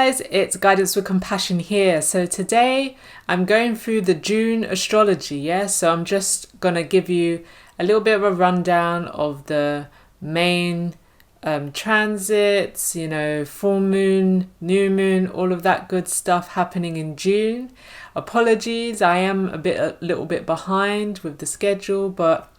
guys, it's Guidance with Compassion here. So today I'm going through the June astrology, yeah? So I'm just going to give you a little bit of a rundown of the main transits, full moon, new moon, all of that good stuff happening in June. Apologies, I am a little bit behind with the schedule, but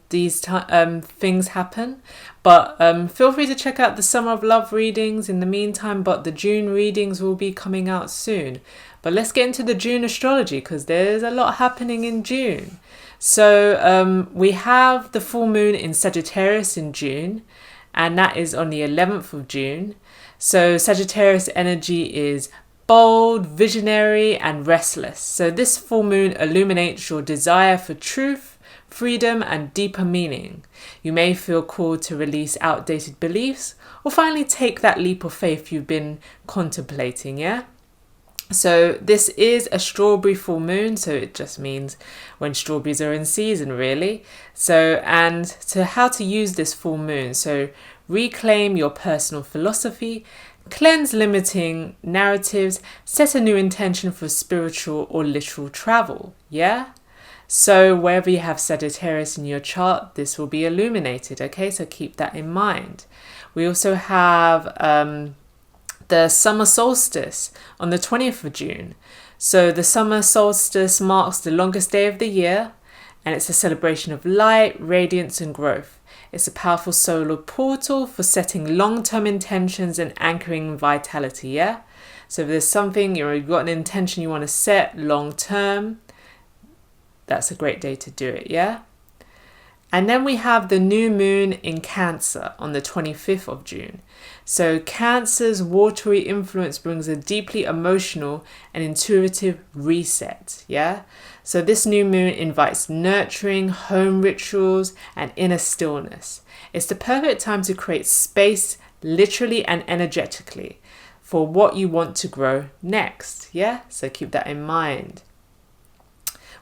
these things happen. But feel free to check out the Summer of Love readings in the meantime, but the June readings will be coming out soon. But let's get into the June astrology because there's a lot happening in June. So we have the full moon in Sagittarius in June, and that is on the 11th of June. So Sagittarius energy is bold, visionary, and restless. So this full moon illuminates your desire for truth, freedom, and deeper meaning. You may feel called to release outdated beliefs or finally take that leap of faith you've been contemplating, yeah? So this is a strawberry full moon, so it just means when strawberries are in season, really. And how to use this full moon. So reclaim your personal philosophy, cleanse limiting narratives, set a new intention for spiritual or literal travel, yeah? So wherever you have Sagittarius in your chart, this will be illuminated, okay? So keep that in mind. We also have the summer solstice on the 20th of June. So the summer solstice marks the longest day of the year, and it's a celebration of light, radiance, and growth. It's a powerful solar portal for setting long-term intentions and anchoring vitality, yeah? So if there's something, you've got an intention you want to set long-term, that's a great day to do it, yeah? And then we have the new moon in Cancer on the 25th of June. So Cancer's watery influence brings a deeply emotional and intuitive reset, yeah? So this new moon invites nurturing, home rituals, and inner stillness. It's the perfect time to create space, literally and energetically, for what you want to grow next, yeah? So keep that in mind.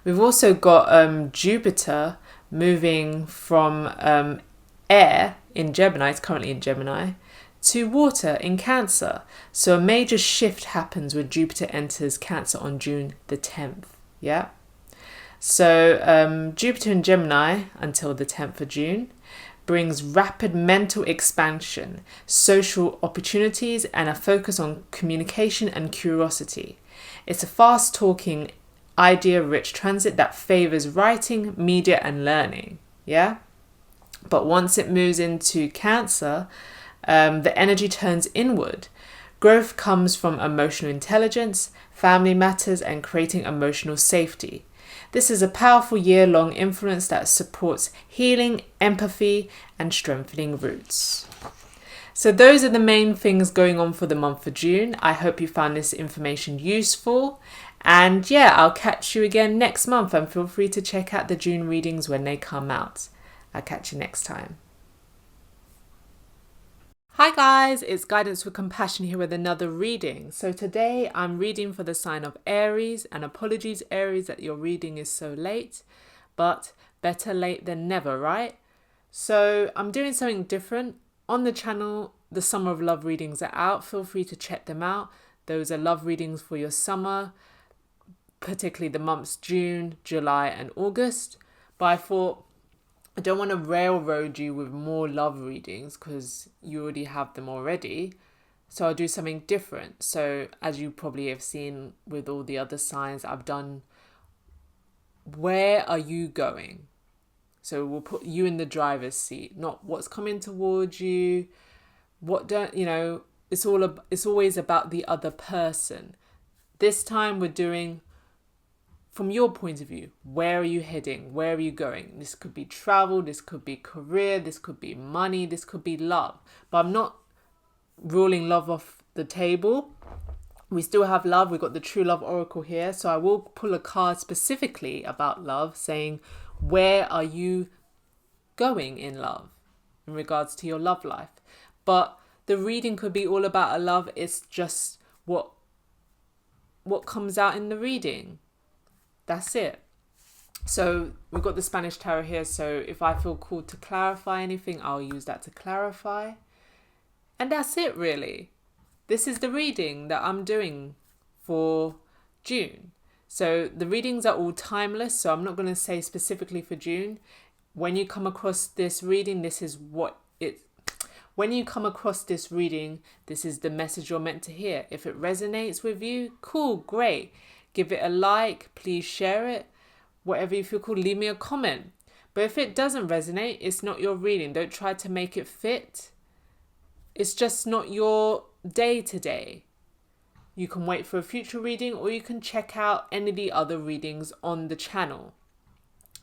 We've also got Jupiter moving from air in Gemini, it's currently in Gemini, to water in Cancer. So a major shift happens when Jupiter enters Cancer on June the 10th, yeah? So Jupiter in Gemini until the 10th of June brings rapid mental expansion, social opportunities, and a focus on communication and curiosity. It's a fast-talking, idea-rich transit that favors writing, media, and learning, yeah? But once it moves into Cancer, the energy turns inward. Growth comes from emotional intelligence, family matters, and creating emotional safety. This is a powerful year-long influence that supports healing, empathy, and strengthening roots. So those are the main things going on for the month of June. I hope you found this information useful. And yeah, I'll catch you again next month, and feel free to check out the June readings when they come out. I'll catch you next time. Hi guys, it's Guidance with Compassion here with another reading. So today I'm reading for the sign of Aries, and apologies Aries that your reading is so late, but better late than never, right? So I'm doing something different. On the channel, the Summer of Love readings are out. Feel free to check them out. Those are love readings for your summer, particularly the months June, July, and August. But I thought I don't want to railroad you with more love readings because you already have them already. So I'll do something different. So as you probably have seen with all the other signs I've done, where are you going? So we'll put you in the driver's seat, not what's coming towards you. It's always about the other person. This time we're doing from your point of view. Where are you heading? Where are you going? This could be travel, this could be career, this could be money, this could be love. But I'm not ruling love off the table. We still have love. We've got the True Love Oracle here. So I will pull a card specifically about love, saying, where are you going in love in regards to your love life? But the reading could be all about a love. It's just what comes out in the reading. That's it. So we've got the Spanish Tarot here. So if I feel called to clarify anything, I'll use that to clarify. And that's it, really. this is the reading that I'm doing for June. So the readings are all timeless, so I'm not going to say specifically for June. When you come across this reading, this is what it. When you come across this reading, this is the message you're meant to hear. If it resonates with you, cool, great. Give it a like, please share it. Whatever you feel cool, leave me a comment. But if it doesn't resonate, it's not your reading. Don't try to make it fit. It's just not your day today. You can wait for a future reading, or you can check out any of the other readings on the channel.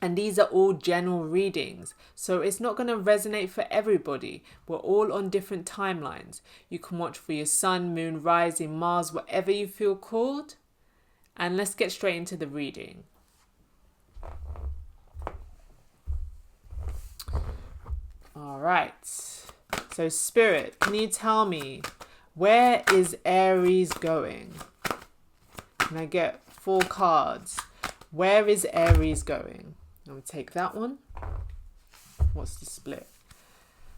And these are all general readings, so it's not going to resonate for everybody. We're all on different timelines. You can watch for your sun, moon, rising, Mars, whatever you feel called. And let's get straight into the reading. All right. So Spirit, can you tell me, where is Aries going? Can I get 4 cards? Where is Aries going? I'm going to take that one. What's the split?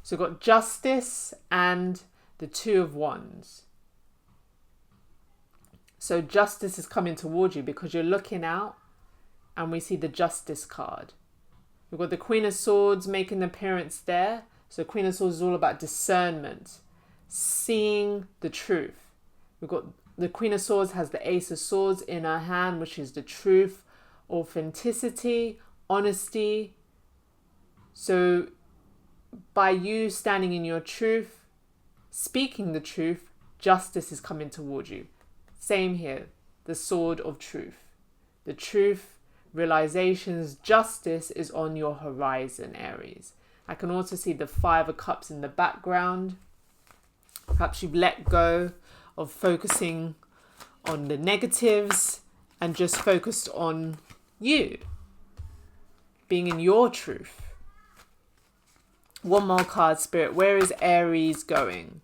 So we've got Justice and the 2 of Wands. So Justice is coming towards you because you're looking out, and we see the Justice card. We've got the Queen of Swords making an appearance there. So Queen of Swords is all about discernment, seeing the truth. We've got the Queen of Swords has the Ace of Swords in her hand, which is the truth, authenticity, honesty. So by you standing in your truth, speaking the truth, justice is coming towards you. Same here, the sword of truth. The truth, realizations, justice is on your horizon, Aries. I can also see the 5 of Cups in the background. Perhaps you've let go of focusing on the negatives and just focused on you, being in your truth. One more card, Spirit. Where is Aries going?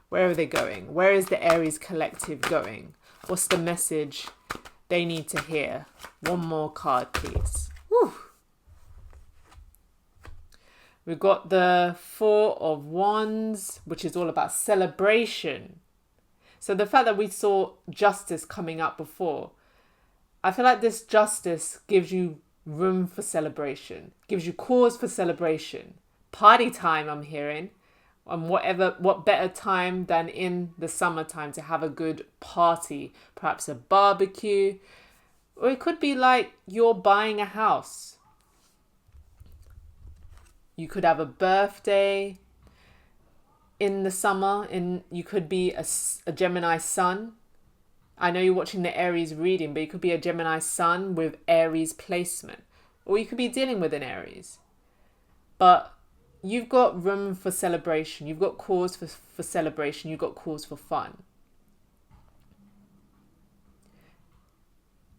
Where are they going? Where is the Aries collective going? What's the message they need to hear? One more card, please. Whew. We've got the 4 of Wands, which is all about celebration. So the fact that we saw justice coming up before, I feel like this justice gives you room for celebration, gives you cause for celebration. Party time, I'm hearing. And what better time than in the summertime to have a good party, perhaps a barbecue, or it could be like you're buying a house. You could have a birthday in the summer, you could be a Gemini sun. I know you're watching the Aries reading, but you could be a Gemini sun with Aries placement, or you could be dealing with an Aries. But you've got room for celebration. You've got cause for celebration. You've got cause for fun.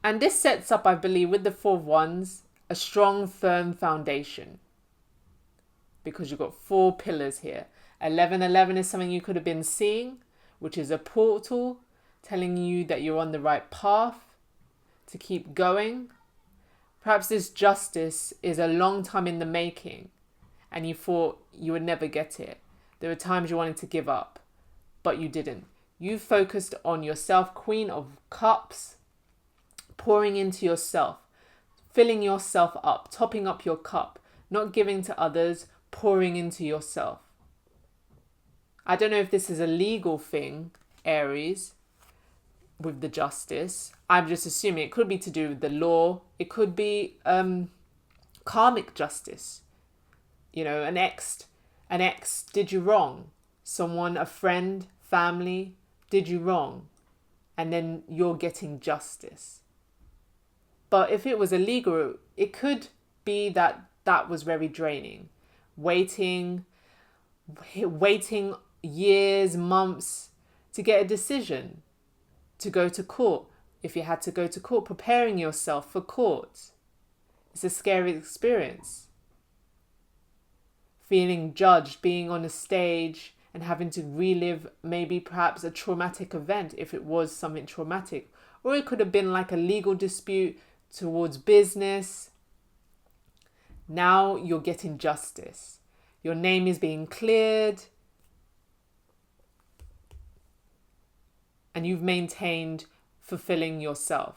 And this sets up, I believe, with the 4 of Wands, a strong, firm foundation. Because you've got 4 pillars here. 1111 is something you could have been seeing, which is a portal telling you that you're on the right path to keep going. Perhaps this justice is a long time in the making, and you thought you would never get it. There were times you wanted to give up, but you didn't. You focused on yourself, Queen of Cups, pouring into yourself, filling yourself up, topping up your cup, not giving to others, pouring into yourself. I don't know if this is a legal thing, Aries, with the justice. I'm just assuming it could be to do with the law. It could be karmic justice. You know, an ex did you wrong. Someone, a friend, family, did you wrong. And then you're getting justice. But if it was illegal, it could be that was very draining. Waiting years, months to get a decision, to go to court. If you had to go to court, preparing yourself for court. It's a scary experience. Feeling judged, being on a stage and having to relive maybe perhaps a traumatic event if it was something traumatic. Or it could have been like a legal dispute towards business. Now you're getting justice. Your name is being cleared. and you've maintained fulfilling yourself,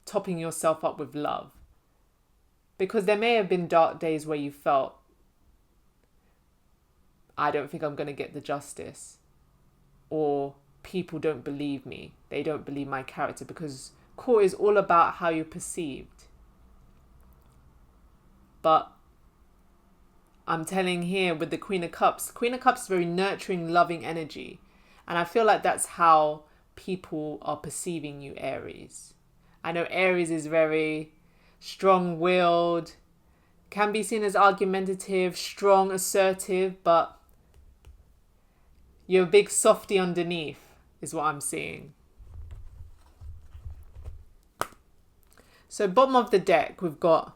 topping yourself up with love. Because there may have been dark days where you felt, I don't think I'm going to get the justice, or people don't believe me, they don't believe my character, because court is all about how you're perceived. But I'm telling here with the Queen of Cups is very nurturing, loving energy. And I feel like that's how people are perceiving you, Aries. I know Aries is very strong-willed, can be seen as argumentative, strong, assertive, but you're a big softy underneath, is what I'm seeing. So bottom of the deck, we've got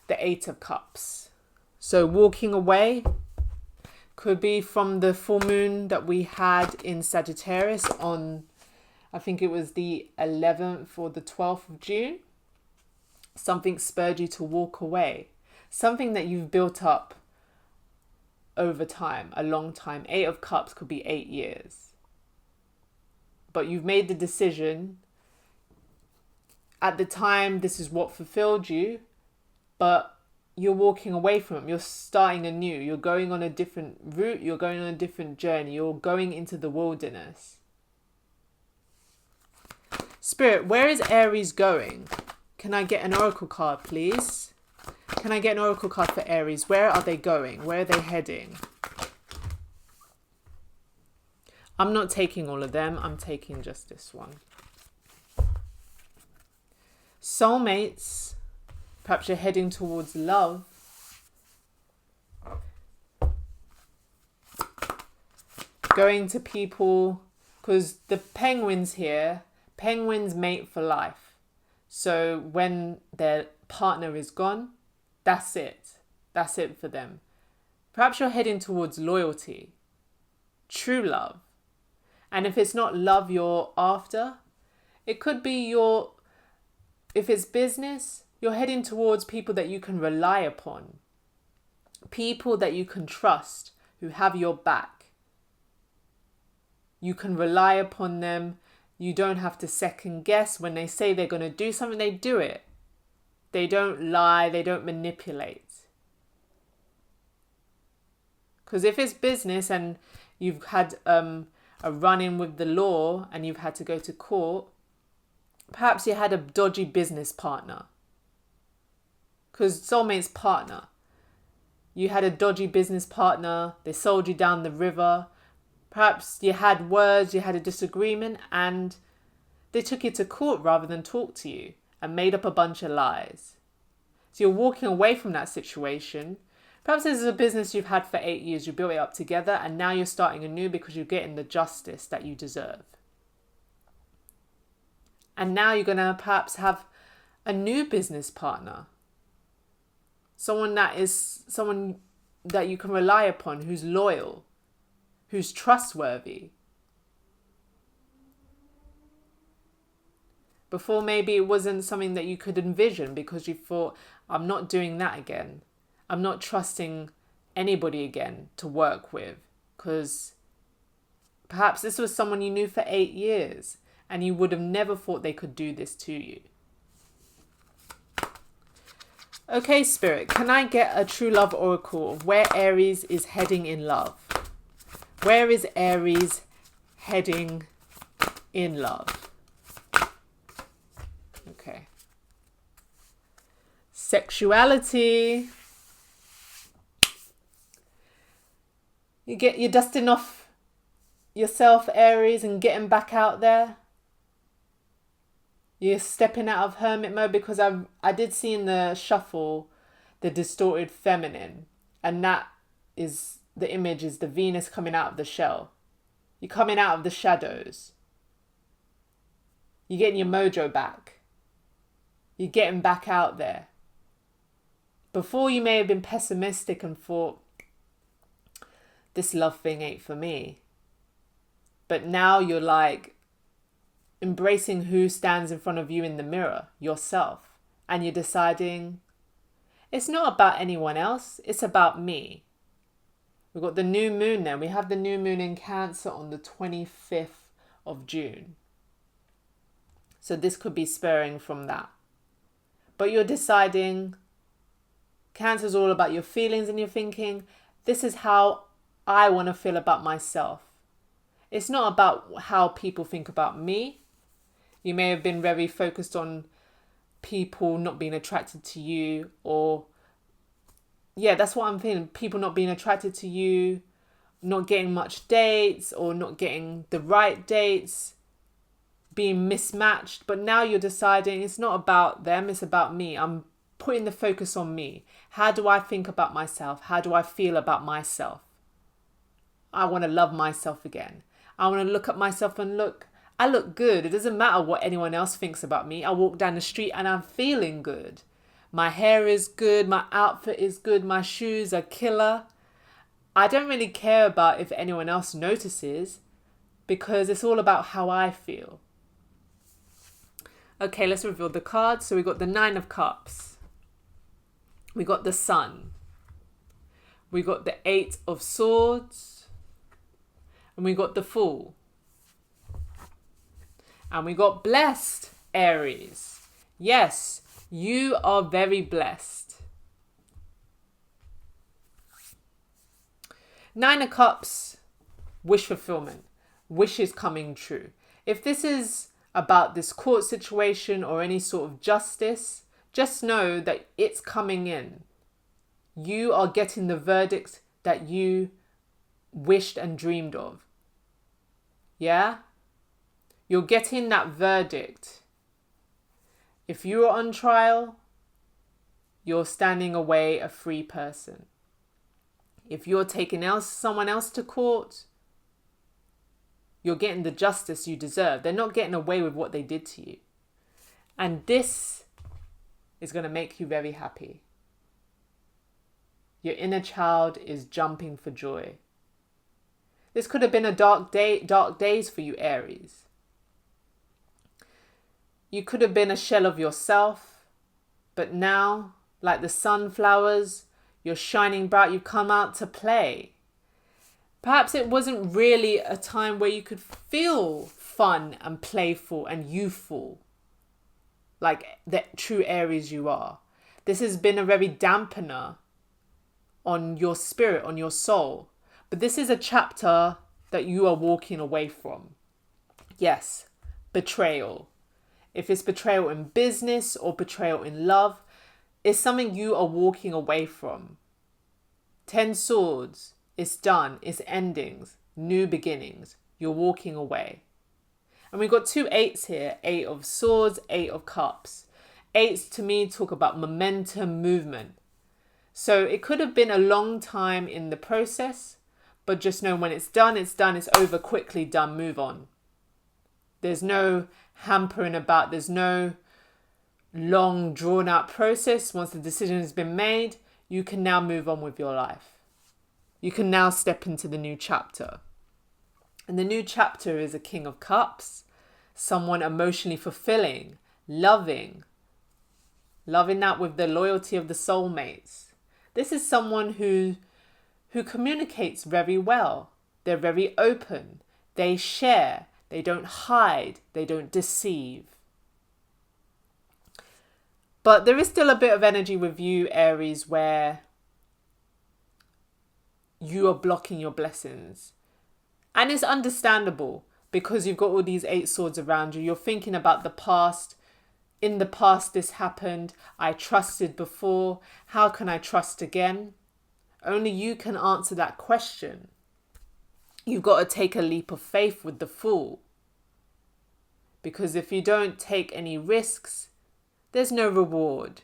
the Eight of Cups. So walking away could be from the full moon that we had in Sagittarius on, I think it was the 11th or the 12th of June. Something spurred you to walk away. Something that you've built up over time, a long time. 8 of Cups could be 8 years. But you've made the decision. At the time, this is what fulfilled you, but you're walking away from it. You're starting anew. You're going on a different route. You're going on a different journey. You're going into the wilderness. Spirit, where is Aries going? Can I get an oracle card, please? Can I get an oracle card for Aries? Where are they going? Where are they heading? I'm not taking all of them. I'm taking just this one. Soulmates. Perhaps you're heading towards love. Going to people, because the penguins here, penguins mate for life. So when their partner is gone, that's it. That's it for them. Perhaps you're heading towards loyalty, true love. And if it's not love you're after, it could be if it's business, you're heading towards people that you can rely upon. People that you can trust, who have your back. You can rely upon them. You don't have to second guess. When they say they're going to do something, they do it. They don't lie. They don't manipulate. Because if it's business and you've had a run-in with the law and you've had to go to court, perhaps you had a dodgy business partner. Because soulmate's partner. You had a dodgy business partner. They sold you down the river. Perhaps you had words, you had a disagreement, and they took you to court rather than talk to you and made up a bunch of lies. So you're walking away from that situation. Perhaps this is a business you've had for 8 years. You built it up together and now you're starting anew because you're getting the justice that you deserve. And now you're going to perhaps have a new business partner. Someone that you can rely upon, who's loyal, who's trustworthy. Before maybe it wasn't something that you could envision because you thought, I'm not doing that again. I'm not trusting anybody again to work with, because perhaps this was someone you knew for 8 years and you would have never thought they could do this to you. Okay, Spirit, can I get a true love oracle of where Aries is heading in love? Where is Aries heading in love? Okay. Sexuality. You're dusting off yourself, Aries, and getting back out there. You're stepping out of hermit mode, because I did see in the shuffle the distorted feminine, and that is the image is the Venus coming out of the shell. You're coming out of the shadows. You're getting your mojo back. You're getting back out there. Before you may have been pessimistic and thought, this love thing ain't for me. But now you're like embracing who stands in front of you in the mirror, yourself. And you're deciding, it's not about anyone else, it's about me. We've got the new moon then. We have the new moon in Cancer on the 25th of June. So this could be spurring from that. But you're deciding, Cancer is all about your feelings and your thinking. This is how I want to feel about myself. It's not about how people think about me. You may have been very focused on people not being attracted to you, or yeah, that's what I'm feeling. People not being attracted to you, not getting much dates or not getting the right dates, being mismatched. But now you're deciding it's not about them, it's about me. I'm putting the focus on me. How do I think about myself? How do I feel about myself? I want to love myself again. I want to look at myself and I look good. It doesn't matter what anyone else thinks about me. I walk down the street and I'm feeling good. My hair is good. My outfit is good. My shoes are killer. I don't really care about if anyone else notices, because it's all about how I feel. Okay, let's reveal the cards. So we got the Nine of Cups. We got the Sun. We got the Eight of Swords. And we got the Fool. And we got blessed, Aries. Yes, you are very blessed. Nine of Cups, wish fulfillment, wishes coming true. If this is about this court situation or any sort of justice, just know that it's coming in. You are getting the verdict that you wished and dreamed of. Yeah? You're getting that verdict. If you're on trial, you're standing away a free person. If you're taking someone else to court, you're getting the justice you deserve. They're not getting away with what they did to you. And this is going to make you very happy. Your inner child is jumping for joy. This could have been a dark days for you, Aries. You could have been a shell of yourself, but now, like the sunflowers, you're shining bright. You've come out to play. Perhaps it wasn't really a time where you could feel fun and playful and youthful, like the true Aries you are. This has been a very dampener on your spirit, on your soul. But this is a chapter that you are walking away from. Yes, betrayal. If it's betrayal in business or betrayal in love, it's something you are walking away from. 10 swords, it's done, it's endings, new beginnings. You're walking away. And we've got 2 eights here, 8 of swords, 8 of cups. Eights to me talk about momentum, movement. So it could have been a long time in the process, but just know when it's done, it's over, quickly done, move on. There's no hampering about, there's no long drawn out process. Once the decision has been made, you can now move on with your life. You can now step into the new chapter. And the new chapter is a King of Cups, someone emotionally fulfilling, loving that with the loyalty of the soulmates. This is someone who communicates very well. They're very open. They share. They don't hide. They don't deceive. But there is still a bit of energy with you, Aries, where you are blocking your blessings. And it's understandable because you've got all these 8 swords around you. You're thinking about the past. In the past, this happened. I trusted before. How can I trust again? Only you can answer that question. You've got to take a leap of faith with the Fool. Because if you don't take any risks, there's no reward.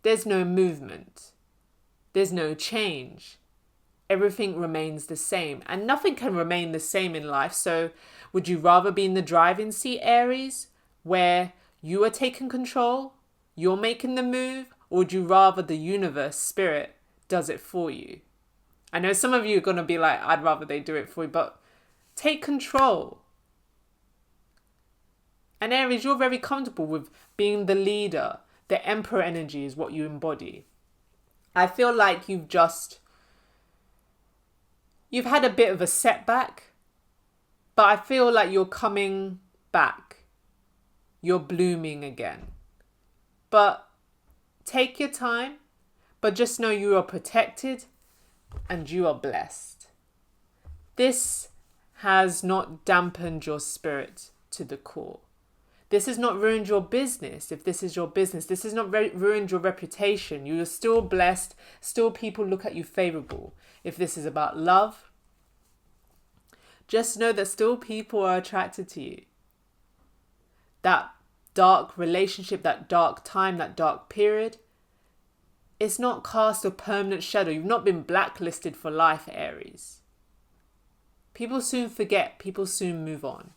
There's no movement. There's no change. Everything remains the same. And nothing can remain the same in life. So would you rather be in the driving seat, Aries, where you are taking control, you're making the move, or would you rather the universe, spirit, does it for you? I know some of you are going to be like, I'd rather they do it for you, but take control. And Aries, you're very comfortable with being the leader. The Emperor energy is what you embody. I feel like you've just you've had a bit of a setback, but I feel like you're coming back. You're blooming again. But take your time, but just know you are protected and you are blessed. This has not dampened your spirit to the core. This has not ruined your business. If this is your business, this has not ruined your reputation. You are still blessed. Still people look at you favorable. If this is about love, just know that still people are attracted to you. That dark relationship, that dark time, that dark period, it's not cast a permanent shadow. You've not been blacklisted for life, Aries. People soon forget. People soon move on.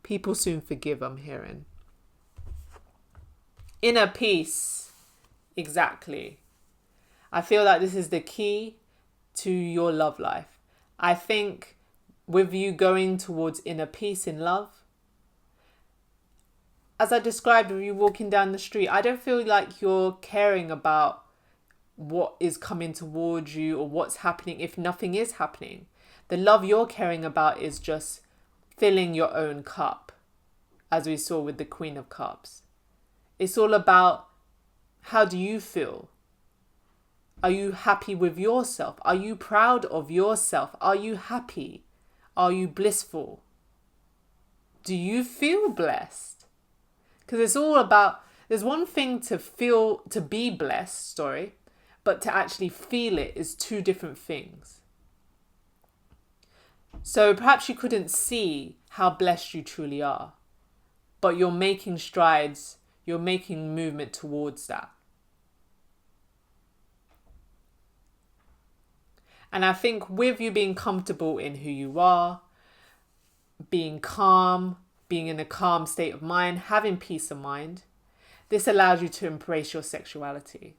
People soon forgive, I'm hearing. Inner peace. Exactly. I feel like this is the key to your love life. I think with you going towards inner peace in love, as I described with you walking down the street, I don't feel like you're caring about what is coming towards you or what's happening if nothing is happening. The love you're caring about is just filling your own cup, as we saw with the Queen of Cups. It's all about, how do you feel? Are you happy with yourself? Are you proud of yourself? Are you happy? Are you blissful? Do you feel blessed? Because it's all about, there's one thing to feel, to be blessed, but to actually feel it is two different things. So perhaps you couldn't see how blessed you truly are, but you're making strides, you're making movement towards that. And I think with you being comfortable in who you are, being calm, being in a calm state of mind, having peace of mind, this allows you to embrace your sexuality.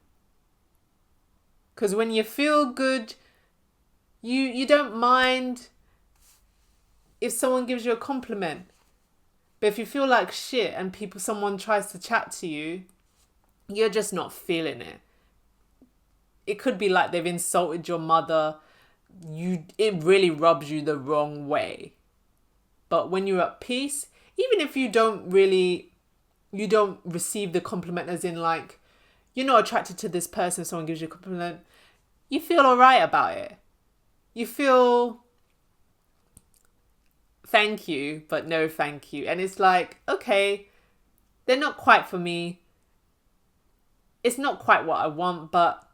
Because when you feel good, you don't mind if someone gives you a compliment. But if you feel like shit and someone tries to chat to you, you're just not feeling it. It could be like they've insulted your mother. It really rubs you the wrong way. But when you're at peace, even if you don't receive the compliment as in like, you're not attracted to this person, someone gives you a compliment, you feel all right about it. You feel thank you, but no thank you. And it's like, okay, they're not quite for me. It's not quite what I want, but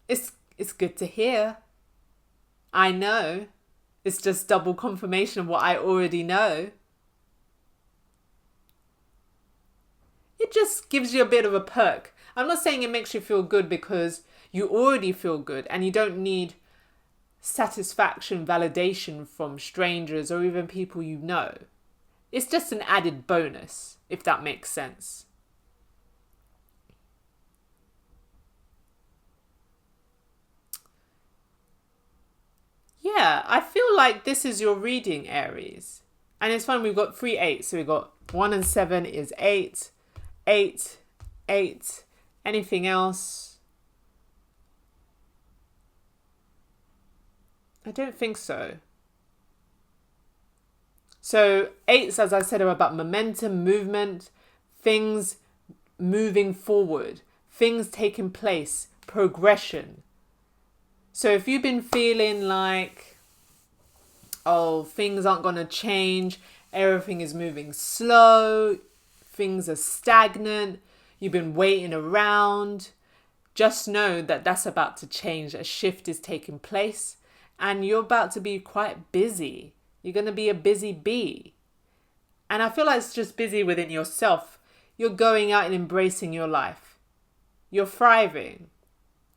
it's good to hear. I know. It's just double confirmation of what I already know. It just gives you a bit of a perk. I'm not saying it makes you feel good because you already feel good and you don't need satisfaction, validation from strangers or even people you know. It's just an added bonus, if that makes sense. Yeah, I feel like this is your reading, Aries. And it's fun, we've got 3 8s. So we've got 1 and 7 is 8, 8, 8. Anything else? I don't think so. So 8s, as I said, are about momentum, movement, things moving forward, things taking place, progression. So if you've been feeling like, oh, things aren't going to change, everything is moving slow, things are stagnant, you've been waiting around, just know that that's about to change. A shift is taking place and you're about to be quite busy. You're going to be a busy bee. And I feel like it's just busy within yourself. You're going out and embracing your life. You're thriving.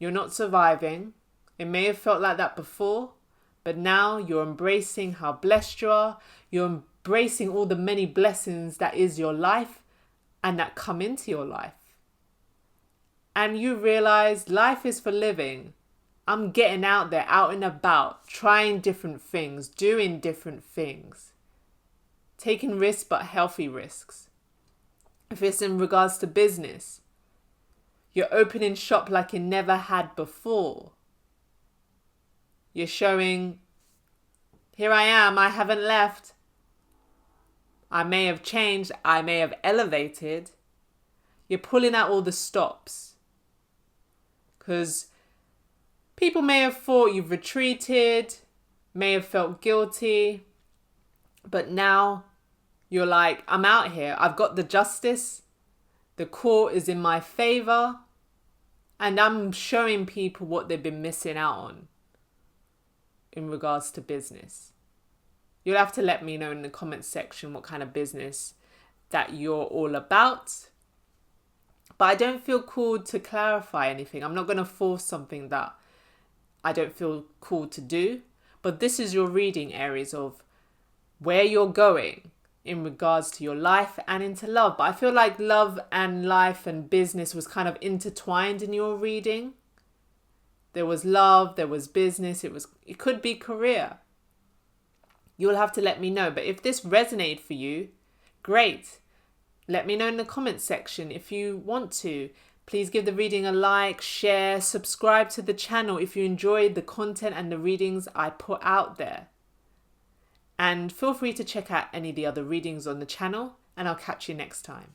You're not surviving. It may have felt like that before, but now you're embracing how blessed you are. You're embracing all the many blessings that is your life and that come into your life. And you realize life is for living. I'm getting out there, out and about, trying different things, doing different things, taking risks, but healthy risks. If it's in regards to business, you're opening shop like you never had before. You're showing, here I am, I haven't left. I may have changed, I may have elevated. You're pulling out all the stops. Because people may have thought you've retreated, may have felt guilty, but now you're like, I'm out here. I've got the justice. The court is in my favor. And I'm showing people what they've been missing out on in regards to business. You'll have to let me know in the comments section what kind of business that you're all about. But I don't feel called to clarify anything. I'm not going to force something that I don't feel called to do. But this is your reading, Aries, of where you're going in regards to your life and into love. But I feel like love and life and business was kind of intertwined in your reading. There was love, there was business, it could be career. You'll have to let me know. But if this resonated for you, great. Let me know in the comments section if you want to. Please give the reading a like, share, subscribe to the channel if you enjoyed the content and the readings I put out there. And feel free to check out any of the other readings on the channel, and I'll catch you next time.